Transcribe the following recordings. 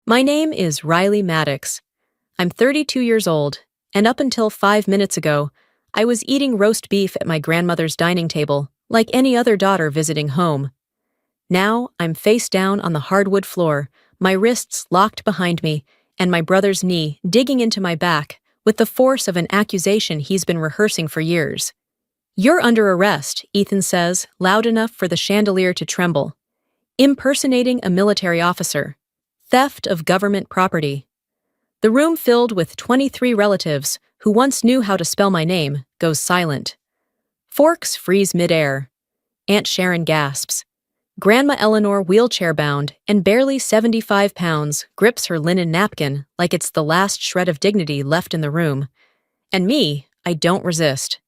My name is Riley Maddox. I'm 32 years old, and up until 5 minutes ago, I was eating roast beef at my grandmother's dining table, like any other daughter visiting home. Now, I'm face down on the hardwood floor, my wrists locked behind me, and my brother's knee digging into my back with the force of an accusation he's been rehearsing for years. "You're under arrest," Ethan says, loud enough for the chandelier to tremble. "Impersonating a military officer. Theft of government property." The room filled with 23 relatives who once knew how to spell my name goes silent. Forks freeze midair. Aunt Sharon gasps. Grandma Eleanor, wheelchair-bound and barely 75 pounds, grips her linen napkin like it's the last shred of dignity left in the room. And me, I don't resist.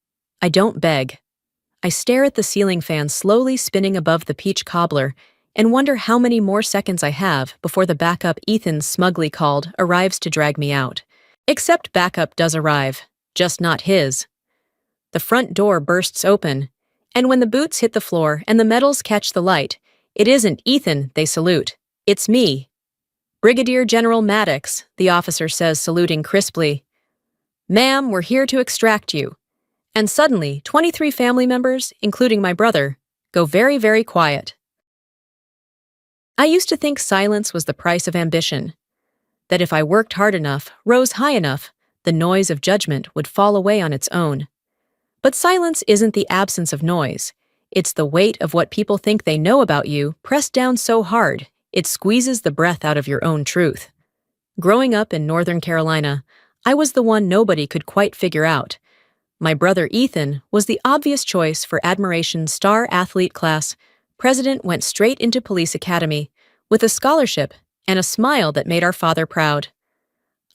I don't beg. I stare at the ceiling fan slowly spinning above the peach cobbler and wonder how many more seconds I have before the backup Ethan smugly called arrives to drag me out. Except backup does arrive, just not his. The front door bursts open, and when the boots hit the floor and the medals catch the light, it isn't Ethan they salute, it's me. "Brigadier General Maddox," the officer says, saluting crisply. "Ma'am, we're here to extract you." And suddenly, 23 family members, including my brother, go very, very quiet. I used to think silence was the price of ambition, that if I worked hard enough, rose high enough, the noise of judgment would fall away on its own. But silence isn't the absence of noise. It's the weight of what people think they know about you pressed down so hard, it squeezes the breath out of your own truth. Growing up in Northern Carolina, I was the one nobody could quite figure out. My brother Ethan was the obvious choice for Admiration's star athlete class. President went straight into police academy, with a scholarship and a smile that made our father proud.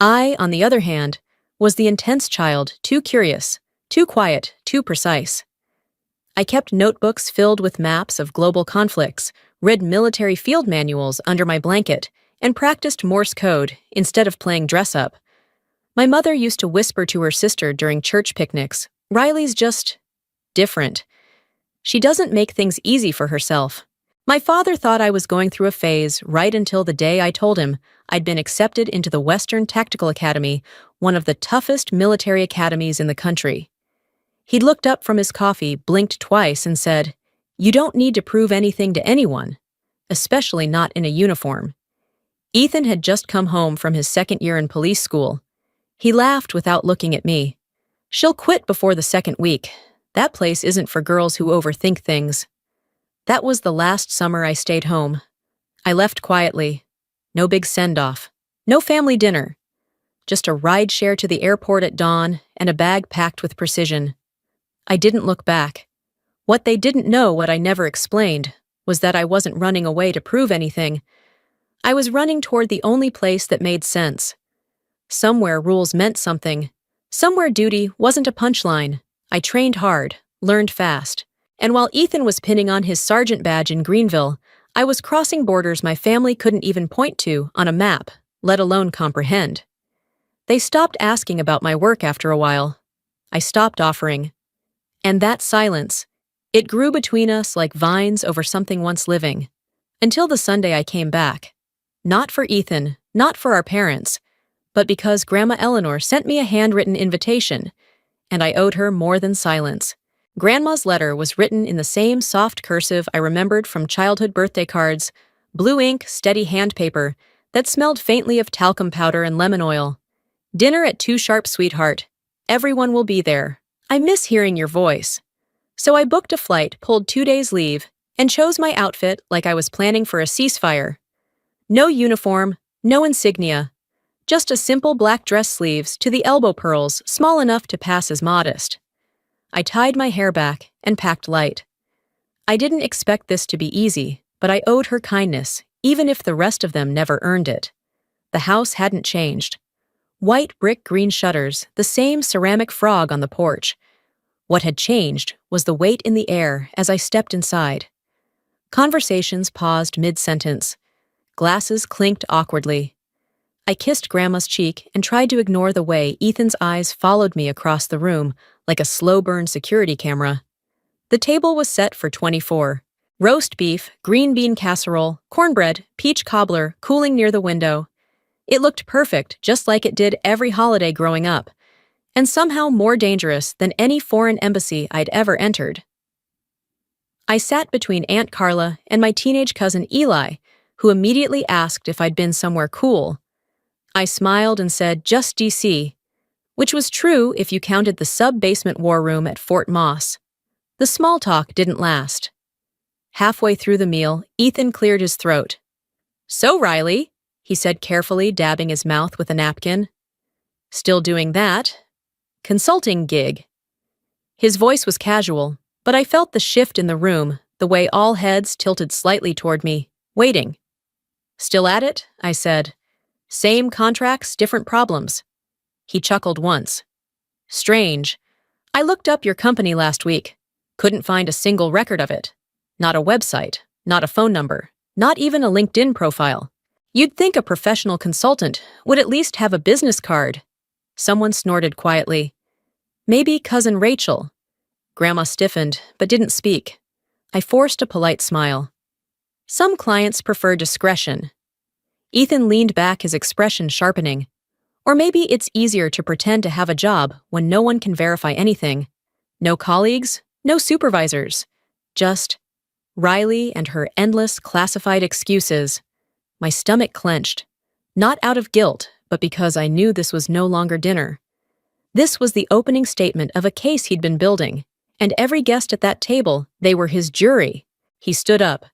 I, on the other hand, was the intense child, too curious, too quiet, too precise. I kept notebooks filled with maps of global conflicts, read military field manuals under my blanket, and practiced Morse code instead of playing dress-up. My mother used to whisper to her sister during church picnics, "Riley's just different. She doesn't make things easy for herself." My father thought I was going through a phase right until the day I told him I'd been accepted into the Western Tactical Academy, one of the toughest military academies in the country. He looked up from his coffee, blinked twice, and said, "You don't need to prove anything to anyone, especially not in a uniform." Ethan had just come home from his second year in police school. He laughed without looking at me. "She'll quit before the second week. That place isn't for girls who overthink things." That was the last summer I stayed home. I left quietly. No big send-off. No family dinner. Just a ride share to the airport at dawn and a bag packed with precision. I didn't look back. What they didn't know, what I never explained, was that I wasn't running away to prove anything. I was running toward the only place that made sense. Somewhere rules meant something. Somewhere duty wasn't a punchline. I trained hard, learned fast. And while Ethan was pinning on his sergeant badge in Greenville, I was crossing borders my family couldn't even point to on a map, let alone comprehend. They stopped asking about my work after a while. I stopped offering. And that silence, it grew between us like vines over something once living. Until the Sunday I came back. Not for Ethan, not for our parents, but because Grandma Eleanor sent me a handwritten invitation, and I owed her more than silence. Grandma's letter was written in the same soft cursive I remembered from childhood birthday cards, blue ink, steady hand paper that smelled faintly of talcum powder and lemon oil. "Dinner at 2 sharp, sweetheart. Everyone will be there. I miss hearing your voice." So I booked a flight, pulled 2 days leave, and chose my outfit like I was planning for a ceasefire. No uniform, no insignia. Just a simple black dress sleeves to the elbow pearls, small enough to pass as modest. I tied my hair back and packed light. I didn't expect this to be easy, but I owed her kindness, even if the rest of them never earned it. The house hadn't changed. White brick green shutters, the same ceramic frog on the porch. What had changed was the weight in the air as I stepped inside. Conversations paused mid-sentence. Glasses clinked awkwardly. I kissed Grandma's cheek and tried to ignore the way Ethan's eyes followed me across the room like a slow-burn security camera. The table was set for 24. Roast beef, green bean casserole, cornbread, peach cobbler cooling near the window. It looked perfect, just like it did every holiday growing up, and somehow more dangerous than any foreign embassy I'd ever entered. I sat between Aunt Carla and my teenage cousin Eli, who immediately asked if I'd been somewhere cool. I smiled and said, just DC, which was true if you counted the sub-basement war room at Fort Moss. The small talk didn't last. Halfway through the meal, Ethan cleared his throat. So, Riley, he said carefully, dabbing his mouth with a napkin. Still doing that? Consulting gig. His voice was casual, but I felt the shift in the room, the way all heads tilted slightly toward me, waiting. Still at it? I said. Same contracts, different problems. He chuckled once. Strange. I looked up your company last week. Couldn't find a single record of it. Not a website, not a phone number, not even a LinkedIn profile. You'd think a professional consultant would at least have a business card. Someone snorted quietly. Maybe Cousin Rachel. Grandma stiffened, but didn't speak. I forced a polite smile. Some clients prefer discretion. Ethan leaned back, his expression sharpening. Or maybe it's easier to pretend to have a job when no one can verify anything. No colleagues, no supervisors. Just Riley and her endless classified excuses. My stomach clenched. Not out of guilt, but because I knew this was no longer dinner. This was the opening statement of a case he'd been building, and every guest at that table, they were his jury. He stood up.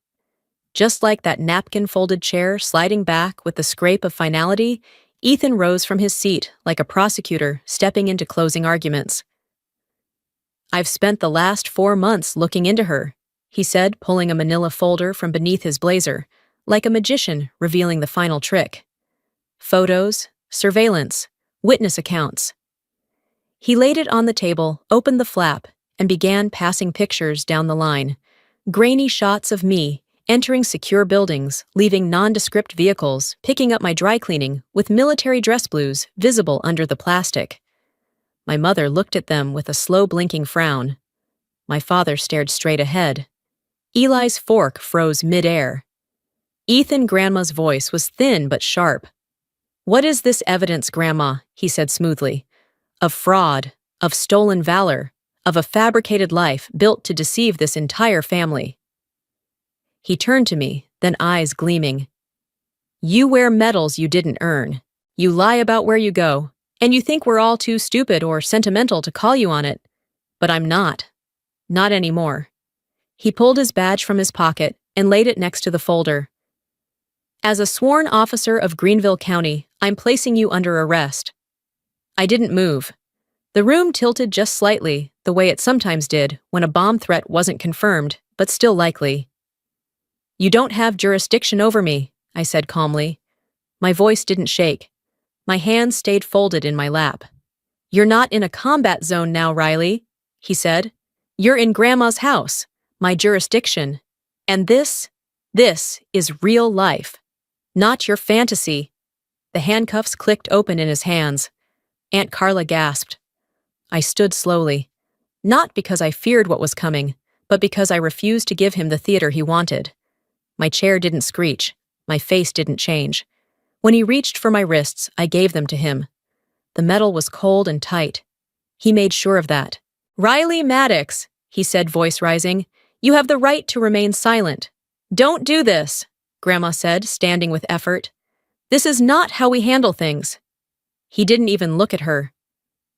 Just like that napkin-folded chair sliding back with the scrape of finality, Ethan rose from his seat like a prosecutor stepping into closing arguments. I've spent the last 4 months looking into her, he said, pulling a manila folder from beneath his blazer, like a magician revealing the final trick. Photos, surveillance, witness accounts. He laid it on the table, opened the flap, and began passing pictures down the line. Grainy shots of me entering secure buildings, leaving nondescript vehicles, picking up my dry cleaning with military dress blues visible under the plastic. My mother looked at them with a slow blinking frown. My father stared straight ahead. Eli's fork froze mid-air. Ethan Grandma's voice was thin but sharp. What is this evidence, Grandma? He said smoothly. Of fraud, of stolen valor, of a fabricated life built to deceive this entire family. He turned to me, then eyes gleaming. You wear medals you didn't earn. You lie about where you go, and you think we're all too stupid or sentimental to call you on it. But I'm not. Not anymore. He pulled his badge from his pocket and laid it next to the folder. As a sworn officer of Greenville County, I'm placing you under arrest. I didn't move. The room tilted just slightly, the way it sometimes did when a bomb threat wasn't confirmed, but still likely. You don't have jurisdiction over me, I said calmly. My voice didn't shake. My hands stayed folded in my lap. You're not in a combat zone now, Riley, he said. You're in Grandma's house, my jurisdiction. And this is real life. Not your fantasy. The handcuffs clicked open in his hands. Aunt Carla gasped. I stood slowly. Not because I feared what was coming, but because I refused to give him the theater he wanted. My chair didn't screech. My face didn't change. When he reached for my wrists, I gave them to him. The metal was cold and tight. He made sure of that. Riley Maddox, he said, voice rising, you have the right to remain silent. Don't do this, Grandma said, standing with effort. This is not how we handle things. He didn't even look at her.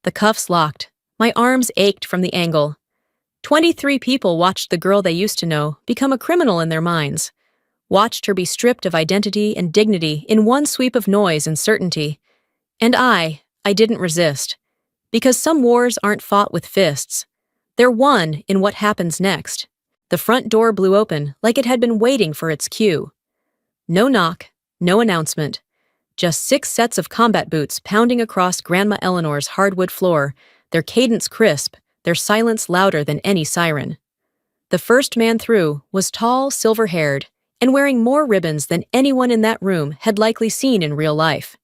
The cuffs locked. My arms ached from the angle. 23 people watched the girl they used to know become a criminal in their minds. Watched her be stripped of identity and dignity in one sweep of noise and certainty. And I didn't resist. Because some wars aren't fought with fists. They're won in what happens next. The front door blew open like it had been waiting for its cue. No knock, no announcement. Just 6 sets of combat boots pounding across Grandma Eleanor's hardwood floor, their cadence crisp, their silence louder than any siren. The first man through was tall, silver-haired, and wearing more ribbons than anyone in that room had likely seen in real life.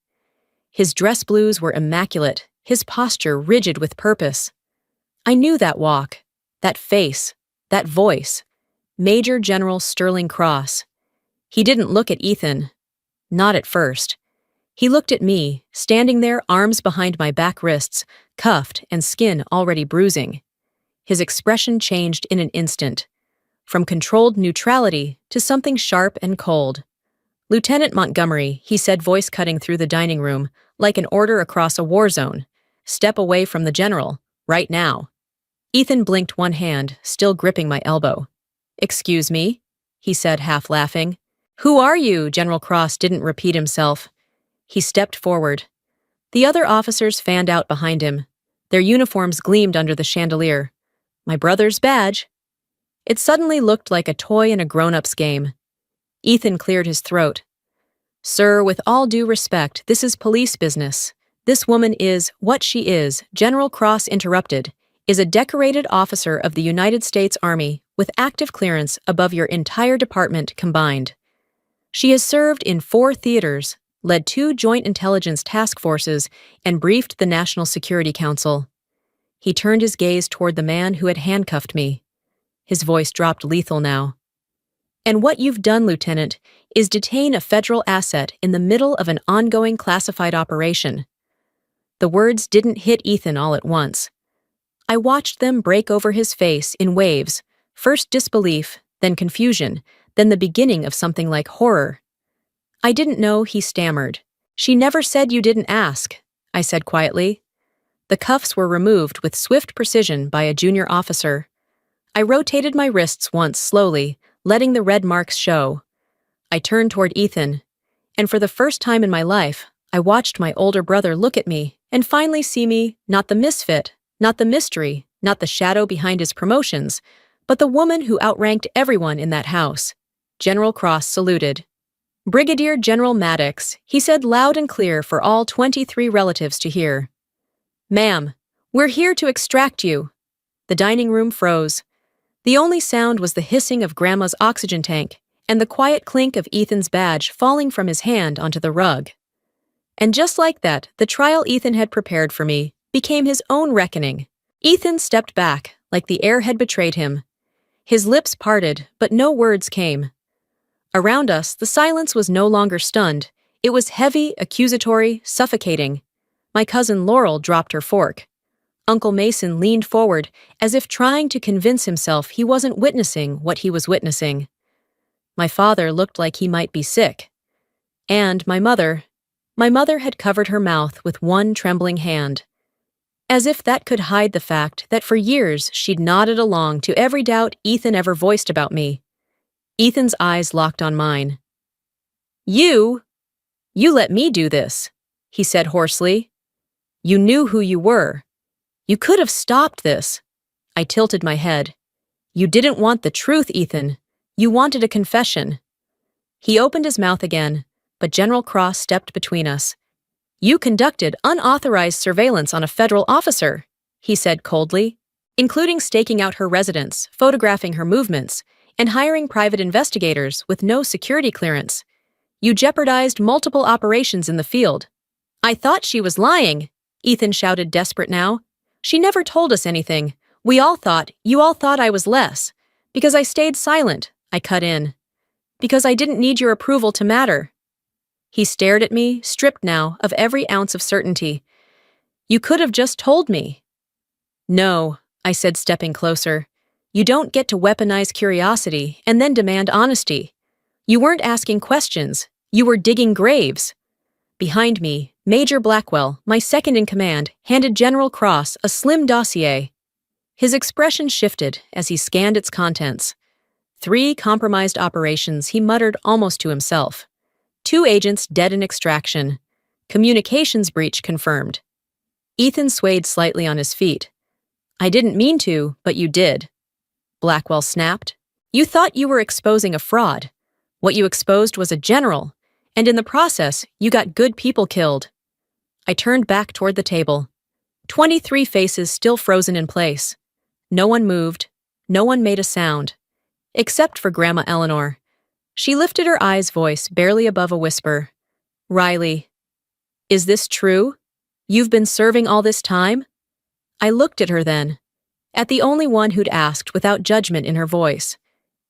His dress blues were immaculate, his posture rigid with purpose. I knew that walk, that face, that voice. Major General Sterling Cross. He didn't look at Ethan. Not at first. He looked at me, standing there, arms behind my back wrists, cuffed and skin already bruising. His expression changed in an instant, from controlled neutrality to something sharp and cold. "Lieutenant Montgomery," he said, voice cutting through the dining room, like an order across a war zone. "Step away from the general, right now." Ethan blinked one hand, still gripping my elbow. "Excuse me?" he said, half laughing. "Who are you?" General Cross didn't repeat himself. He stepped forward. The other officers fanned out behind him. Their uniforms gleamed under the chandelier. My brother's badge. It suddenly looked like a toy in a grown-up's game. Ethan cleared his throat. "Sir, with all due respect, this is police business. This woman is what she is," General Cross interrupted, "is a decorated officer of the United States Army with active clearance above your entire department combined. She has served in 4 theaters, led 2 joint intelligence task forces, and briefed the National Security Council." He turned his gaze toward the man who had handcuffed me. His voice dropped lethal now. "And what you've done, Lieutenant, is detain a federal asset in the middle of an ongoing classified operation." The words didn't hit Ethan all at once. I watched them break over his face in waves, first disbelief, then confusion, then the beginning of something like horror. "I didn't know," he stammered. "She never said you didn't ask," I said quietly. The cuffs were removed with swift precision by a junior officer. I rotated my wrists once slowly, letting the red marks show. I turned toward Ethan, and for the first time in my life, I watched my older brother look at me and finally see me, not the misfit, not the mystery, not the shadow behind his promotions, but the woman who outranked everyone in that house. General Cross saluted. "Brigadier General Maddox," he said loud and clear for all 23 relatives to hear. "Ma'am, we're here to extract you." The dining room froze. The only sound was the hissing of Grandma's oxygen tank and the quiet clink of Ethan's badge falling from his hand onto the rug. And just like that, the trial Ethan had prepared for me became his own reckoning. Ethan stepped back, like the air had betrayed him. His lips parted, but no words came. Around us, the silence was no longer stunned. It was heavy, accusatory, suffocating. My cousin Laurel dropped her fork. Uncle Mason leaned forward, as if trying to convince himself he wasn't witnessing what he was witnessing. My father looked like he might be sick. And my mother had covered her mouth with one trembling hand. As if that could hide the fact that for years she'd nodded along to every doubt Ethan ever voiced about me. Ethan's eyes locked on mine. You let me do this," he said hoarsely. "You knew who you were. You could have stopped this." I tilted my head. "You didn't want the truth, Ethan. You wanted a confession." He opened his mouth again, but General Cross stepped between us. "You conducted unauthorized surveillance on a federal officer," he said coldly, "including staking out her residence, photographing her movements, and hiring private investigators with no security clearance. You jeopardized multiple operations in the field." "I thought she was lying," Ethan shouted, desperate now. "She never told us anything. You all thought I was less. Because I stayed silent," I cut in. "Because I didn't need your approval to matter." He stared at me, stripped now of every ounce of certainty. "You could have just told me." "No," I said, stepping closer. "You don't get to weaponize curiosity and then demand honesty. You weren't asking questions. You were digging graves." Behind me, Major Blackwell, my second-in-command, handed General Cross a slim dossier. His expression shifted as he scanned its contents. 3 compromised operations, he muttered almost to himself. 2 agents dead in extraction. Communications breach confirmed. Ethan swayed slightly on his feet. "I didn't mean to, but you did." Blackwell snapped. "You thought you were exposing a fraud. What you exposed was a general, and in the process, you got good people killed." I turned back toward the table. 23 faces still frozen in place. No one moved. No one made a sound. Except for Grandma Eleanor. She lifted her eyes, voice barely above a whisper. "Riley, is this true? You've been serving all this time?" I looked at her then, at the only one who'd asked without judgment in her voice.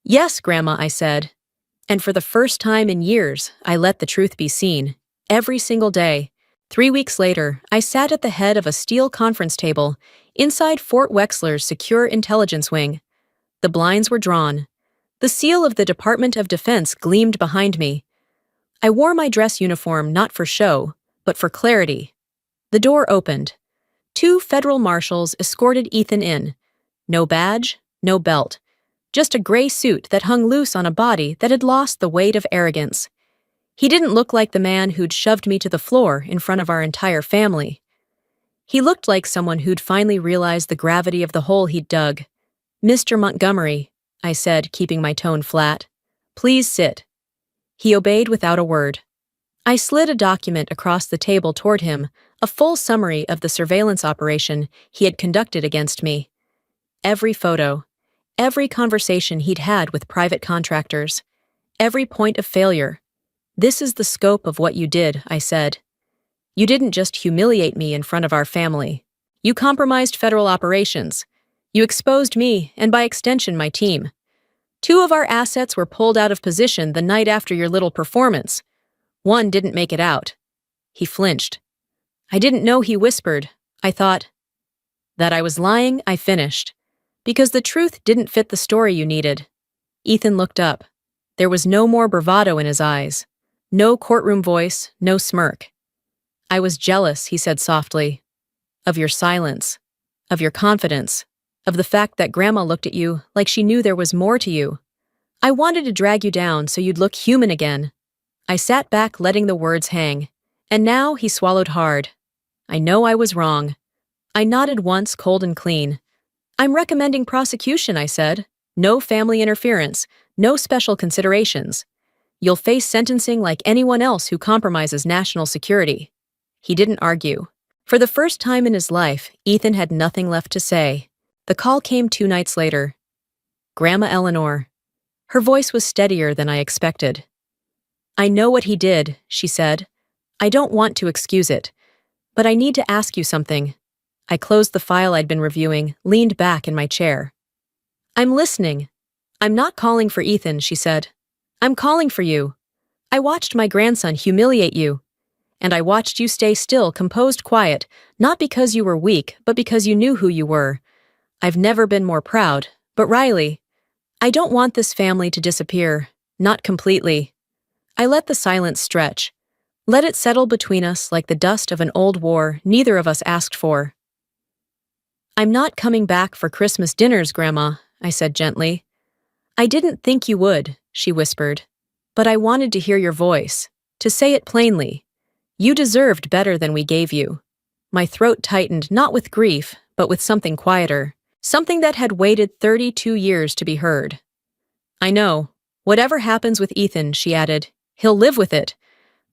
"Yes, Grandma," I said. And for the first time in years, I let the truth be seen. every single day. 3 weeks later, I sat at the head of a steel conference table inside Fort Wexler's secure intelligence wing. The blinds were drawn. The seal of the Department of Defense gleamed behind me. I wore my dress uniform not for show, but for clarity. The door opened. 2 federal marshals escorted Ethan in. No badge, no belt. Just a gray suit that hung loose on a body that had lost the weight of arrogance. He didn't look like the man who'd shoved me to the floor in front of our entire family. He looked like someone who'd finally realized the gravity of the hole he'd dug. "Mr. Montgomery," I said, keeping my tone flat. "Please sit." He obeyed without a word. I slid a document across the table toward him, a full summary of the surveillance operation he had conducted against me. Every photo, every conversation he'd had with private contractors, every point of failure. "This is the scope of what you did," I said. "You didn't just humiliate me in front of our family. You compromised federal operations. You exposed me, and by extension my team. 2 of our assets were pulled out of position the night after your little performance. 1 didn't make it out." He flinched. "I didn't know," he whispered. "I thought that I was lying," I finished. "Because the truth didn't fit the story you needed." Ethan looked up. There was no more bravado in his eyes. No courtroom voice, no smirk. "I was jealous," he said softly. "Of your silence. Of your confidence. Of the fact that Grandma looked at you like she knew there was more to you. I wanted to drag you down so you'd look human again." I sat back, letting the words hang. And now he swallowed hard. "I know I was wrong." I nodded once, cold and clean. "I'm recommending prosecution," I said. "No family interference, no special considerations. You'll face sentencing like anyone else who compromises national security." He didn't argue. For the first time in his life, Ethan had nothing left to say. The call came 2 nights later. "Grandma Eleanor." Her voice was steadier than I expected. "I know what he did," she said. "I don't want to excuse it. But I need to ask you something." I closed the file I'd been reviewing, leaned back in my chair. "I'm listening." "I'm not calling for Ethan," she said. "I'm calling for you. I watched my grandson humiliate you. And I watched you stay still, composed, quiet, not because you were weak, but because you knew who you were. I've never been more proud, but Riley, I don't want this family to disappear, not completely." I let the silence stretch. Let it settle between us like the dust of an old war neither of us asked for. "I'm not coming back for Christmas dinners, Grandma," I said gently. "I didn't think you would," she whispered. "But I wanted to hear your voice, to say it plainly. You deserved better than we gave you." My throat tightened, not with grief, but with something quieter, something that had waited 32 years to be heard. "I know. Whatever happens with Ethan," she added, "he'll live with it.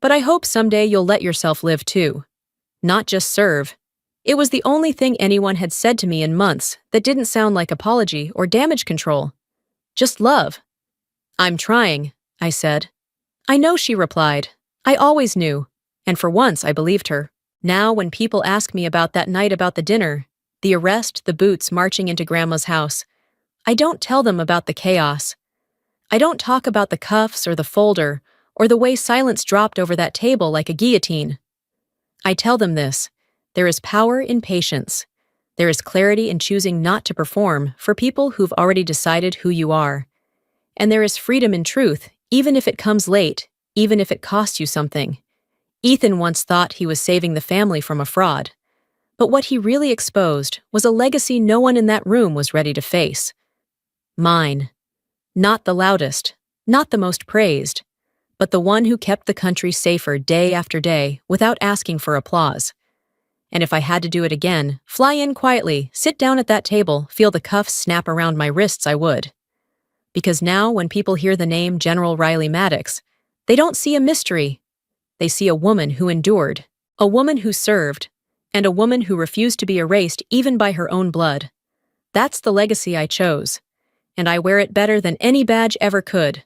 But I hope someday you'll let yourself live too. Not just serve." It was the only thing anyone had said to me in months that didn't sound like apology or damage control. Just love. "I'm trying," I said. "I know," she replied. "I always knew." And for once I believed her. Now when people ask me about that night, about the dinner, the arrest, the boots marching into Grandma's house, I don't tell them about the chaos. I don't talk about the cuffs or the folder or the way silence dropped over that table like a guillotine. I tell them this: there is power in patience. There is clarity in choosing not to perform for people who've already decided who you are. And there is freedom in truth, even if it comes late, even if it costs you something. Ethan once thought he was saving the family from a fraud. But what he really exposed was a legacy no one in that room was ready to face. Mine. Not the loudest, not the most praised, but the one who kept the country safer day after day without asking for applause. And if I had to do it again, fly in quietly, sit down at that table, feel the cuffs snap around my wrists, I would. Because now when people hear the name General Riley Maddox, they don't see a mystery. They see a woman who endured, a woman who served, and a woman who refused to be erased even by her own blood. That's the legacy I chose, and I wear it better than any badge ever could.